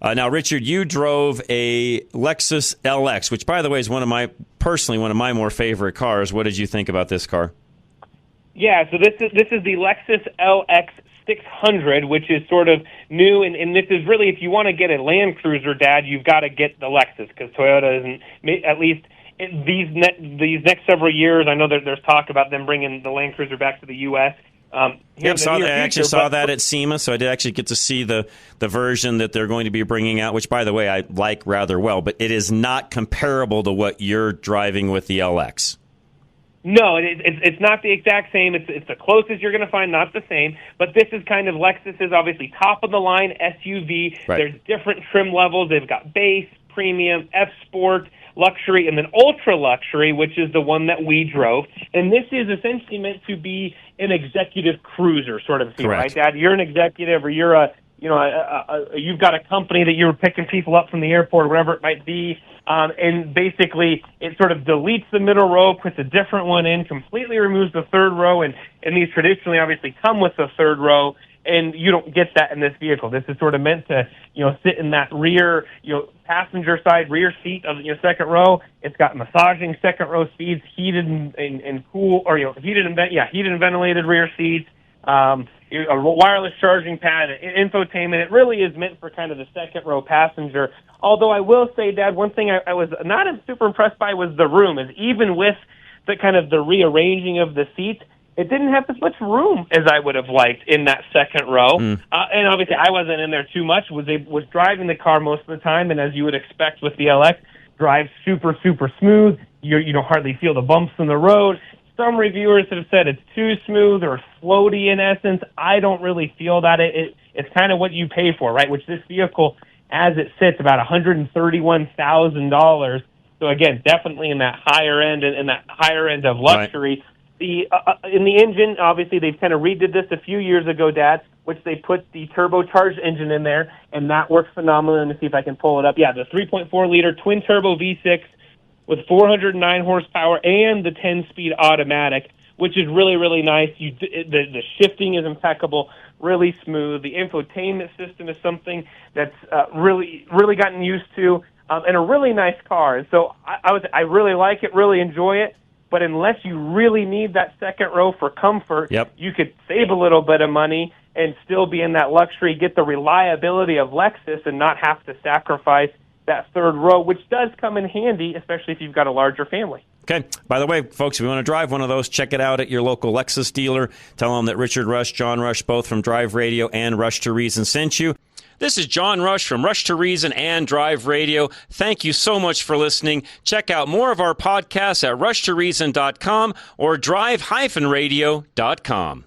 Now, Richard, you drove a Lexus LX, which, by the way, is one of my more favorite cars. What did you think about this car? Yeah, so this is the Lexus LX600, which is sort of new, and this is really, if you want to get a Land Cruiser, Dad, you've got to get the Lexus, because Toyota isn't, at least these next several years, I know that there's talk about them bringing the Land Cruiser back to the U.S., I actually saw that at SEMA, so I did actually get to see the version that they're going to be bringing out, which, by the way, I like rather well, but it is not comparable to what you're driving with the LX. No, it's not the exact same. It's the closest you're going to find, not the same. But this is kind of Lexus's obviously top-of-the-line SUV. Right. There's different trim levels. They've got base, premium, F-Sport, luxury, and then ultra-luxury, which is the one that we drove. And this is essentially meant to be an executive cruiser sort of thing, right, Dad? You're an executive, or you're you've got a company that you're picking people up from the airport, or whatever it might be, and basically it sort of deletes the middle row, puts a different one in, completely removes the third row, and these traditionally obviously come with the third row, and you don't get that in this vehicle. This is sort of meant to, sit in that rear, passenger side rear seat of the second row. It's got massaging second row seats, heated and cool, or heated and ventilated rear seats. A wireless charging pad, infotainment. It really is meant for kind of the second row passenger. Although I will say, Dad, one thing I was not super impressed by was the room. Is even with the kind of the rearranging of the seats, it didn't have as much room as I would have liked in that second row. And obviously I wasn't in there too much. Was driving the car most of the time, and as you would expect with the LX, drives super, super smooth. You don't hardly feel the bumps in the road. Some reviewers have said it's too smooth or floaty in essence. I don't really feel that. It's kind of what you pay for, right? Which this vehicle, as it sits, about $131,000. So again, definitely in that higher end, of luxury. Right. In the engine, obviously they've kind of redid this a few years ago, Dad, which they put the turbocharged engine in there, and that works phenomenally. Let me see if I can pull it up. Yeah, the 3.4-liter twin-turbo V6 with 409 horsepower and the 10-speed automatic, which is really, really nice. The shifting is impeccable, really smooth. The infotainment system is something that's really, really gotten used to, and a really nice car. And so I really like it, really enjoy it. But unless you really need that second row for comfort, You could save a little bit of money and still be in that luxury, get the reliability of Lexus, and not have to sacrifice that third row, which does come in handy, especially if you've got a larger family. Okay. By the way, folks, if you want to drive one of those, check it out at your local Lexus dealer. Tell them that Richard Rush, John Rush, both from Drive Radio and Rush to Reason sent you. This is John Rush from Rush to Reason and Drive Radio. Thank you so much for listening. Check out more of our podcasts at rushtoreason.com or drive-radio.com.